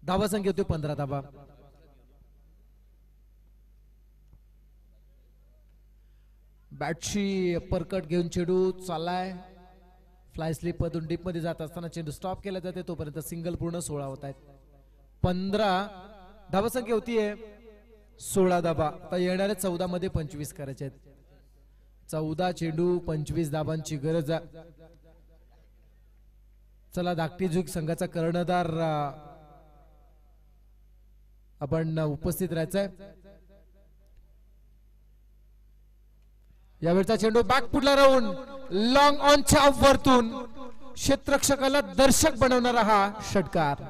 धावा संख्या होती 15 धावा. बॅटची परकट घेऊन चेंडू चाललाय. फ्लाय स्लिप मधून डीप मध्ये जात असताना चेंडू स्टॉप केला जाते. तोपर्यंत सिंगल पूर्ण 16 होत आहेत. 15 धावा संख्या होतीये 16 धाबा. आता येणाऱ्या 14 मध्ये 25 करायचे आहेत. 14 चेंडू 25 धाबांची गरज. चला धाकटी झुक संघाचा कर्णधार आपण उपस्थित राहायचंय. यावेळचा चेंडू बॅकफुटला राहून लॉंग ऑनच्या वरतून क्षेत्ररक्षकाला दर्शक बनवणारा हा षटकार.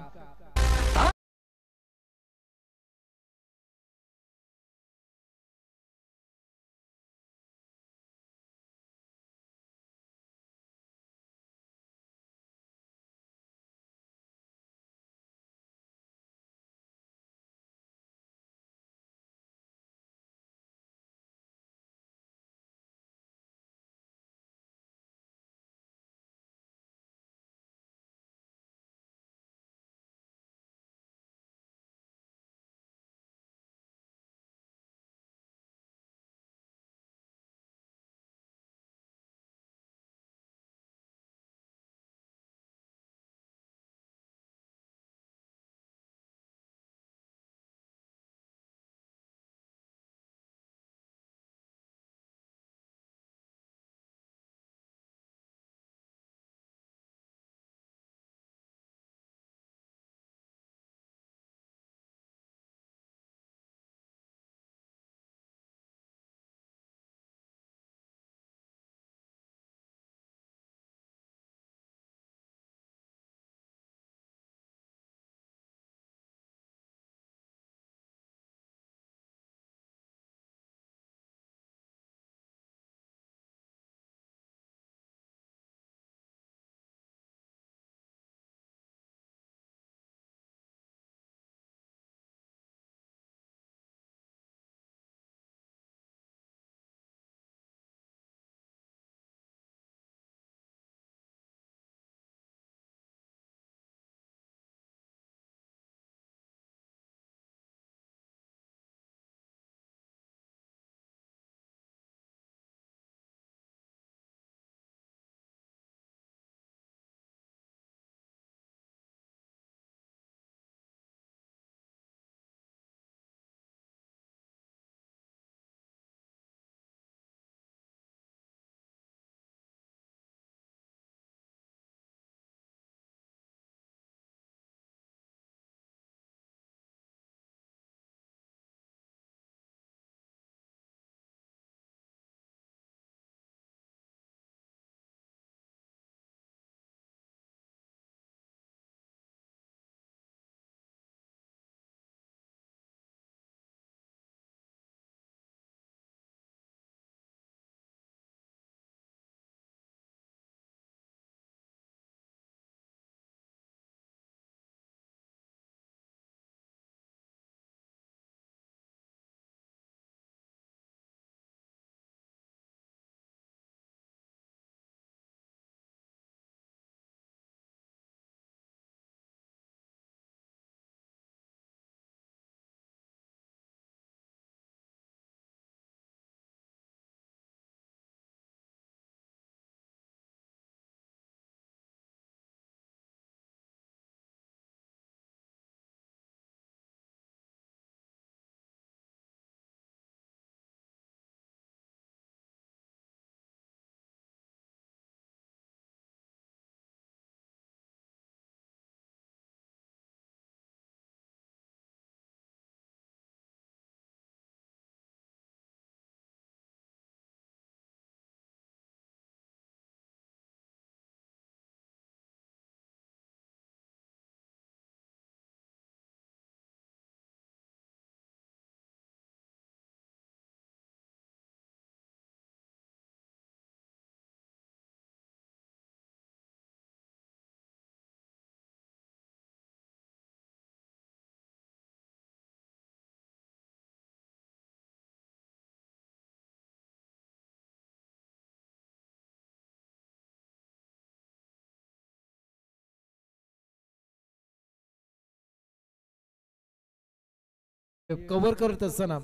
कव्हर करत असताना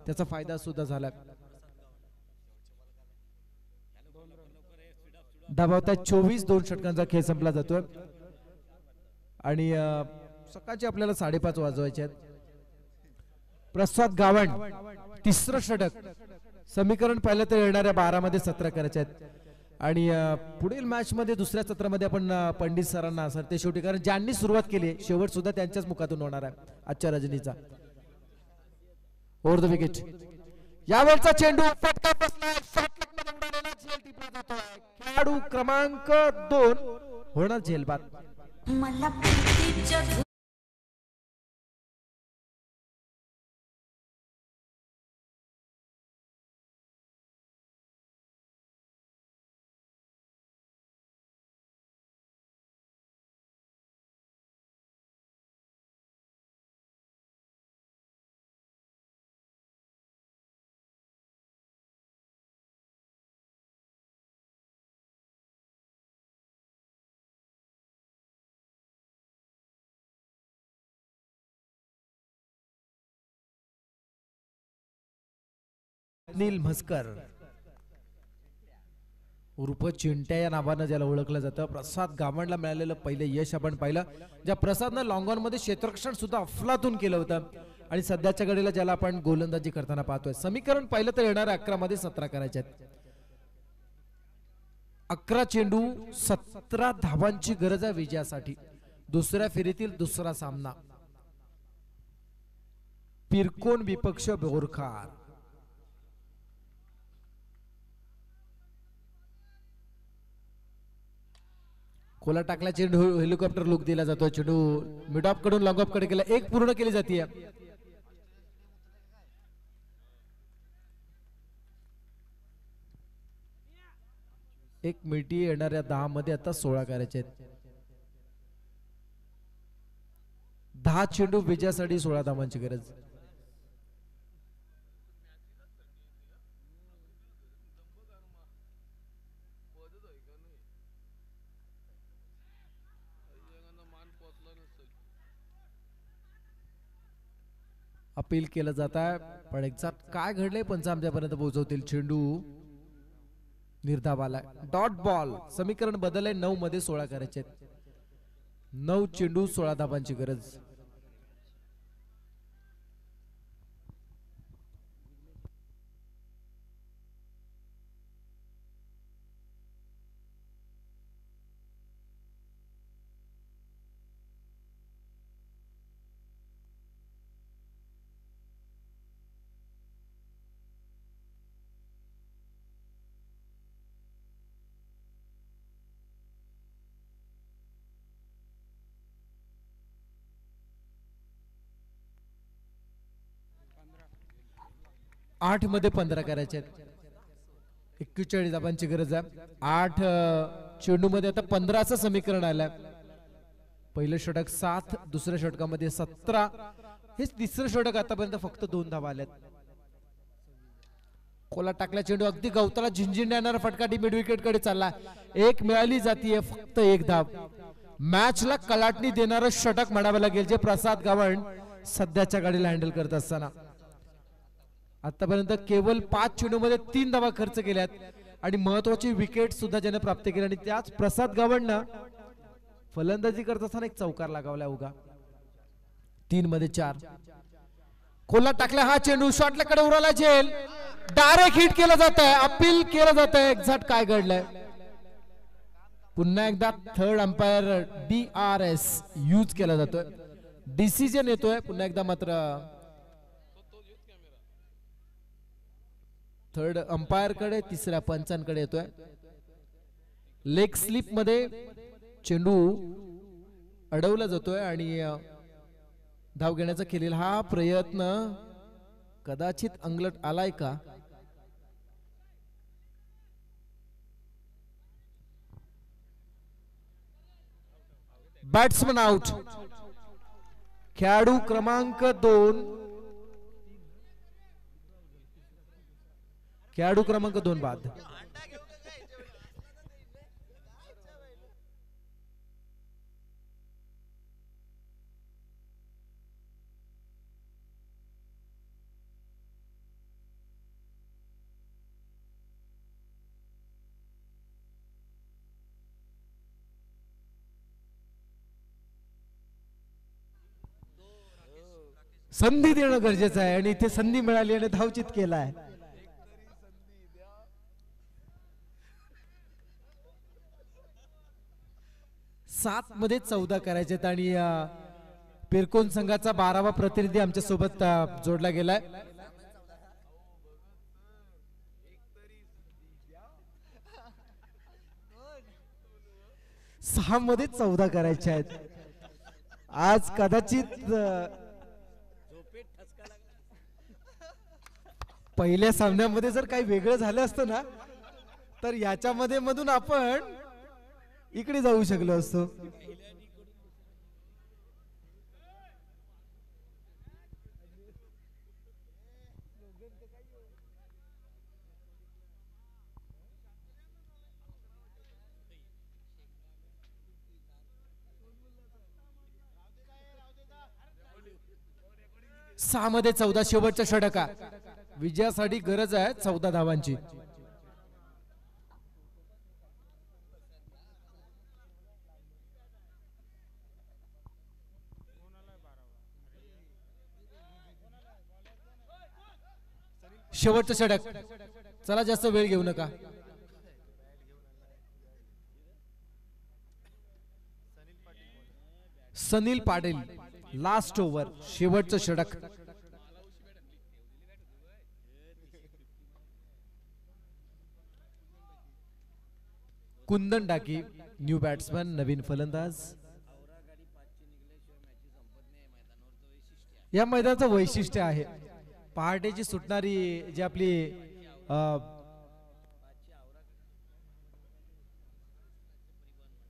त्याचा फायदा सुद्धा झाला. धावावता 24 2 षटकांचा खेळ संपला जातोय आणि सकाळचे आपल्याला 5:30 वाजवायचे आहेत. प्रसाद गावंड तिसरं षटक, समीकरण पाहिलं तर येणाऱ्या 12 मध्ये 17 करायचे आहेत आणि पुढील मॅच मध्ये दुसऱ्या सत्रामध्ये आपण पंडित सरांना सरते शेवटी, कारण ज्यांनी सुरुवात केली शेवट सुद्धा त्यांच्याच मुखातून होणार आहे आजच्या रजनीचा. ओव्हर द विकेट यावरचा चेंडू फटका बसलाय. झेल टिपला जातोय. खेळाडू क्रमांक 2 होणार झेलबाद. मला प्रीतीच्या नील म्हसकर उर्फ चिंट्या या नावानं ज्याला ओळखलं जातं, प्रसाद गावंडला मिळालेलं पहिलं यश आपण पाहिलं, ज्या प्रसादनं लॉंग ऑन मध्ये क्षेत्ररक्षण सुद्धा अफलातून केलं होतं. आणि सध्याच्या घडीला ज्याला आपण गोलंदाजी करताना पाहतोय. समीकरण पाहिलं तर येणाऱ्या 11 मध्ये 17 करायचे आहेत. 11 चेंडू 17 धावांची गरज आहे विजयासाठी. दुसऱ्या फेरीतील दुसरा सामना. पिरकोन विपक्ष बोरखार. खोला टाकला चेंडू, हेलिकॉप्टर लुक दिला जातो. चेंडू मिड ऑफ कडून लॉंग ऑफ कडे गेला. एक पूर्ण केली जाते. एक मिनिटी येणाऱ्या 10 मध्ये आता 16 करायचे आहेत. 10 चेंडू विजयासाठी 16 धावांची गरज. अपील केलं जात आहे, पण एक्झॅक्ट काय घडलंय पंच आमच्यापर्यंत पोहोचवतील. चेंडू निर्धावाला. Dot ball. समीकरण बदललंय. 9 मध्ये 16 करायचे. 9 चेंडू 16 धावांची गरज. आठ मध्ये 15 करायचे. 41 धावांची गरज आहे. 8 चेंडू मध्ये आता 15चं समीकरण आलंय. पहिलं षटक 7, दुसऱ्या षटकामध्ये 17. हे तिसरं षटक आतापर्यंत फक्त 2 धावा आल्यात. खोला टाकला चेंडू अगदी गवताला झिंझिंड फटका डी मिड विकेट कडे चालला. एक मिळाली जातीये फक्त 1 धाव. मॅचला कलाटणी देणारं षटक म्हणावं लागेल जे प्रसाद गावंड सध्याच्या गाडीला हँडल करत असताना. आतापर्यंत केवळ 5 चेंडू मध्ये 3 धावा खर्च केल्यात आणि महत्वाची विकेट सुद्धा ज्याने प्राप्त केली. आणि त्याच प्रसाद गावंडनं फलंदाजी करत असताना एक चौकार लगावला. उगा 3 मध्ये 4. खोला टाकला हा चेंडू शॉटला उराला झेल. डायरेक्ट हिट केलं जात आहे. अपील केलं जात आहे. एक्झॅक्ट काय घडलंय पुन्हा एकदा थर्ड अंपायर DRS यूज केला जातोय. डिसिजन येतोय पुन्हा एकदा. मात्र थर्ड अंपायर कडे, तिसऱ्या पंचांकडे येतोय. लेग स्लिप मध्ये चेंडू अडवला जातोय आणि धाव घेण्याचा केलेला हा प्रयत्न कदाचित अंगलट आलाय का. Batsman out. खेळाडू क्रमांक 2 खेळाडू क्रमांक 2 बाद. संधी देणं गरजेचं आहे आणि इथे संधी मिळाली आणि धावचित केलाय. सात मध्ये 14 करायचे आणि पिरकोन संघाचा 12वा प्रतिनिधी आमच्या सोबत जोडला गेलाय. 6 मध्ये 14 करायचे आहेत. आज कदाचित पहिल्या सामन्यामध्ये जर काही वेगळं झालं असतं ना तर याच्यामध्ये मधून आपण इकडे जाऊ शकलो असतो. सहा मध्ये 14 शेवटच्या षटका. विजयासाठी गरज आहे 14 धावांची. शेवटचं षटक. चला जास्त वेळ घेऊ नका. सनील पाटील लास्ट ओव्हर शेवटचं षटक. कुंदन डाकी न्यू बॅट्समॅन नवीन फलंदाज. या मैदानाचं वैशिष्ट्य आहे पहाटेची सुटणारी जी आपली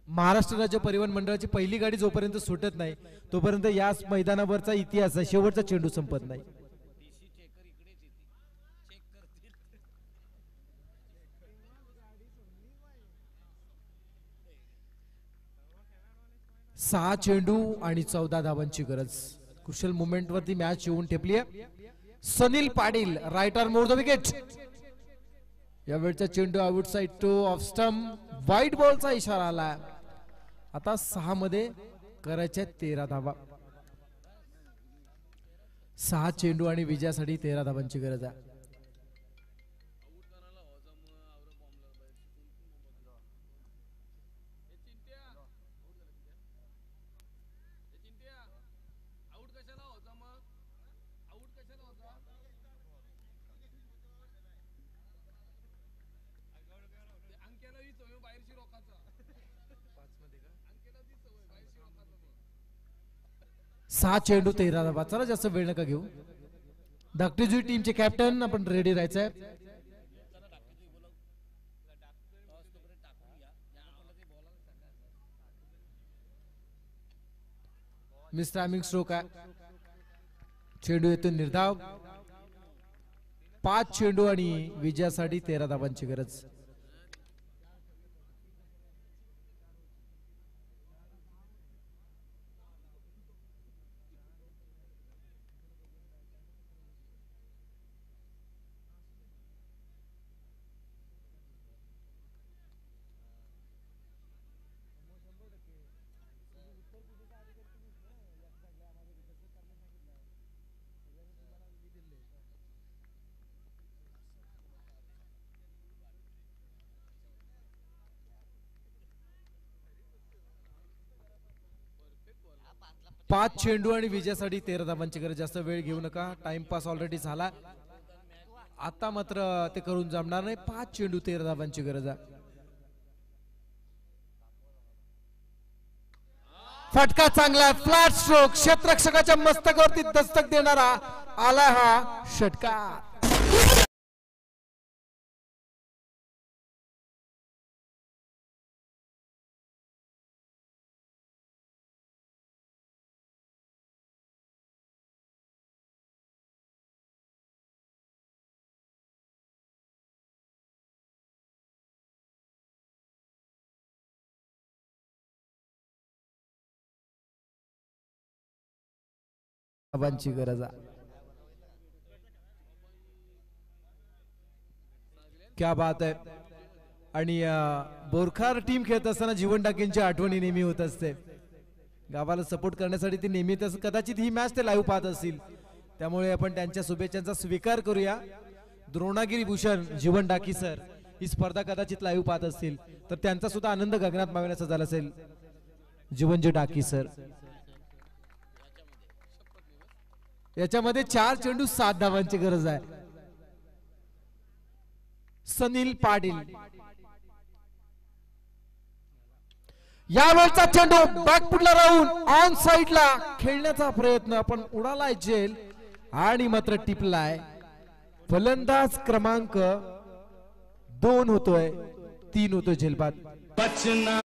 महाराष्ट्र राज्य परिवहन मंडळाची पहिली गाडी जोपर्यंत सुटत नाही तोपर्यंत या मैदानावरचा इतिहास शेवटचा चेंडू संपत नाही. सहा चेंडू आणि 14 धावांची गरज. क्रुशियल मुवमेंट वरती मॅच येऊन ठेपली आहे. Sunil Patil right arm over the wicket. यावेळचा चेंडू outside to off stump. Wide बॉलचा इशारा आला. आता 6 मध्ये करायच्या 13 धावा. 6 चेंडू आणि विजयासाठी 13 धावांची गरज आहे. सहा चेंडू 13 धावा. चला जास्त वेळ नका घेऊ. धाकटीजुई टीमचे कॅप्टन आपण रेडी राहायचंय. मिस टायमिंग स्ट्रोक आहे. चेंडू येतो निर्धाव. 5 चेंडू आणि विजयासाठी 13 धावांची गरज. पाच चेंडू आणि विजयासाठी 13 धावांची गरज. जास्त वेळ घेऊ नका. टाइमपास ऑलरेडी झाला. आता मात्र ते करून जमणार नाही. 5 चेंडू 13 धावांची गरज आहे. फटका चांगला. Flat stroke. क्षेत्ररक्षकाच्या मस्तकावरती दस्तक देणारा आला हा षटकार. गरज आहे. क्या बात आहे. आणि बोरखार टीम खेळत असताना जीवन टाकेंची आठवणी नेहमी होत असते. गावाला सपोर्ट करण्यासाठी ते नेहमी कदाचित ही मॅच ते लाईव्ह पाहत असतील त्यामुळे आपण त्यांच्या शुभेच्छांचा स्वीकार करूया. द्रोणागिरी भूषण जीवन डाकी सर ही स्पर्धा कदाचित लाईव्ह पाहत असतील तर त्यांचा सुद्धा आनंद गगनात मावण्याचा झाला असेल. जीवनजी डाकी सर. याच्यामध्ये 4 चेंडू 7 धावांची गरज आहे. सनील पाटील यावेळचा चेंडू बॅकफुटला राहून ऑन साइडला खेळण्याचा प्रयत्न पण उडालाय झेल आणि मात्र टिपलाय. फलंदाज क्रमांक 2 होतोय, 3 होतोय झेलबाद. बचना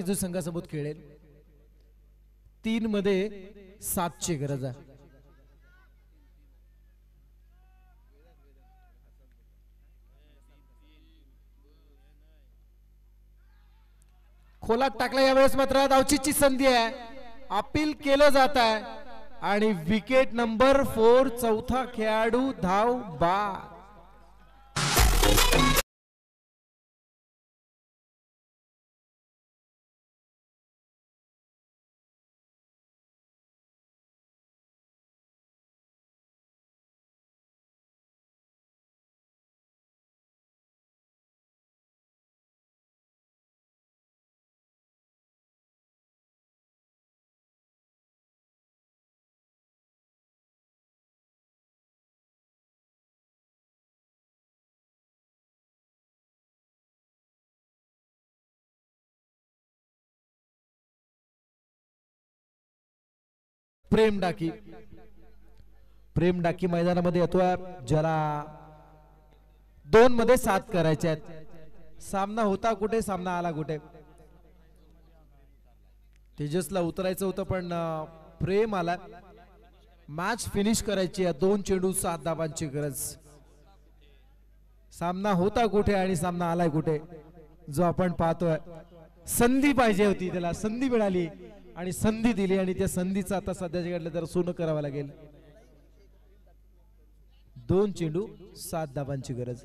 जो संघासोबत खेळेल 3 मध्ये 7 ची गरज आहे. खोलात टाकला यावेळेस मात्र धावचीची संधी आहे. अपील केलं जात आहे आणि विकेट नंबर 4 चौथा खेळाडू धाव बाद. प्रेम डाकी मैदानामध्ये येतोय, ज्याला 2 मध्ये 7 करायचे आहेत. सामना होता कुठे, सामना आला कुठे. तेजसला उतरायचं होतं पण प्रेम आला. मॅच फिनिश करायची आहे. 2 चेंडू 7 धावांची गरज. सामना होता कुठे आणि सामना आलाय कुठे, जो आपण पाहतोय. संधी पाहिजे होती, त्याला संधी मिळाली आणि संधी दिली आणि त्या संधीचा आता सध्याच्या घडलं तर सोनं करावं लागेल. 2 चेंडू 7 धावांची गरज.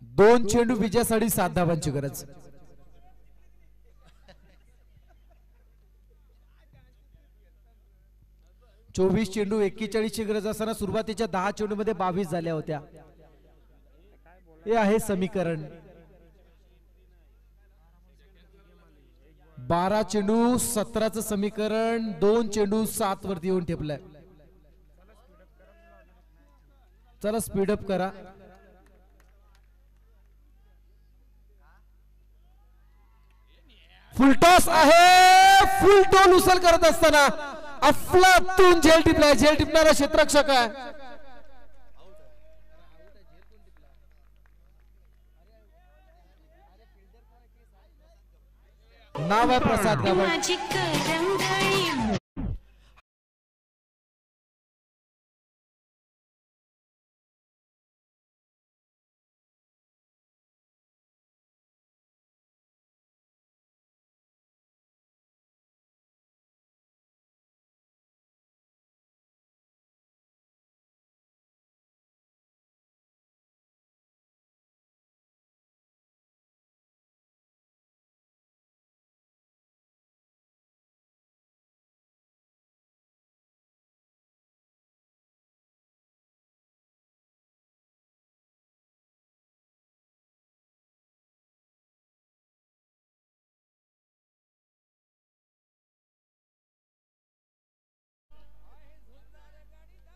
दोन चेंडू विजयासाठी 7 धावांची गरज. चोवीस चेंडू 41 ची गरज असताना सुरुवातीच्या 10 चेंडू मध्ये 22 झाल्या होत्या. हे आहे समीकरण. 12 चेंडू 17चं समीकरण 2 चेंडू 7 वरती येऊन ठेपलंय. चला स्पीडअप करा. फुलटॉस आहे. फुल टोल उचल करत असताना अफलातून झेल टिपलाय. झेल टिपणारा क्षेत्ररक्षक आहे. नाव आहे प्रसाद गावड.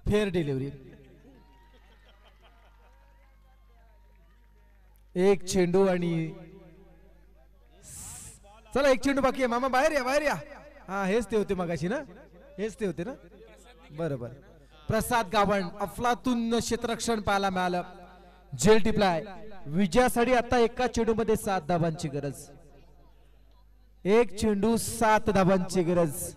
Fair delivery. एक चेंडू आणि चला एक चेंडू बाकी आहे. मामा बाहेर या बाहेर या. हा हेच ते होते मगाशी ना, हेच ते होते ना, बरोबर. प्रसाद गावण अफलातून क्षेत्ररक्षण पाहायला मिळालं. जेल टिपलाय. विजयासाठी आता एका चेंडू मध्ये 7 धाबांची गरज. एक चेंडू 7 धाबांची गरज.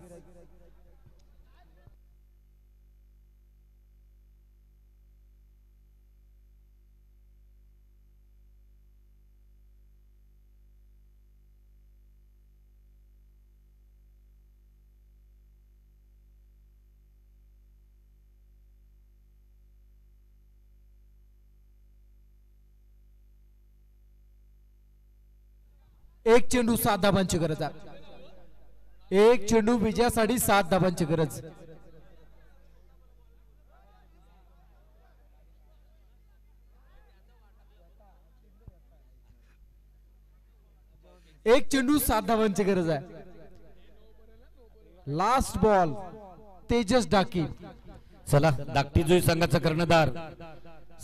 एक चेंडू 7 धाबांची गरज आहे. एक चेंडू विजयासाठी 7 धाबांची गरज. एक चेंडू 7 धाबांची गरज आहे. लास्ट बॉल तेजस डाकी. चला धाकटी जुई संघाचा कर्णधार.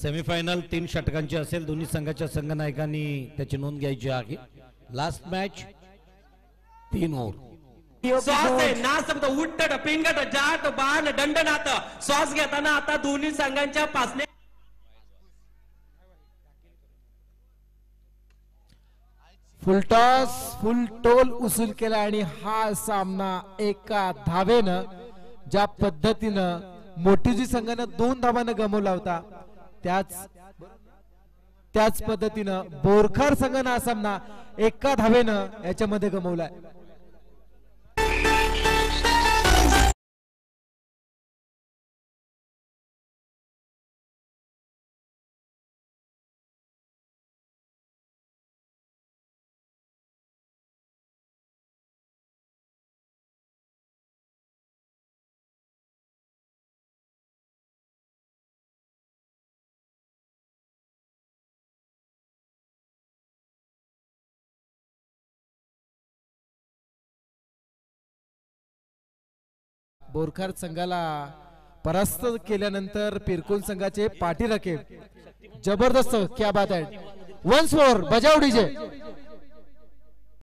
सेमीफायनल 3 षटकांची असेल. दोन्ही संघाच्या संघनायकांनी त्याची नोंद घ्यायची आहे. Last match 3 over. श्वास आहे ना समजा उट्टट पिंगट जाट बाण दंडनाथ. श्वास घेताना आता दोन्ही संघांच्या पासने फुलटॉस फुल टोल उसूल केला आणि हा सामना एका धावेनं, ज्या पद्धतीनं मोठीजी संघानं 2 धावांना गमावला होता त्याच पद्धतीनं बोरखार संघानं हा सामना एका धावेनं याच्यामध्ये गमावलाय. बोरखार संघाला परास्त केल्यानंतर पिरकोन संघाचे पाठीराखे जबरदस्त, क्या बात आहे. वन्स मोर बजाव डीजे.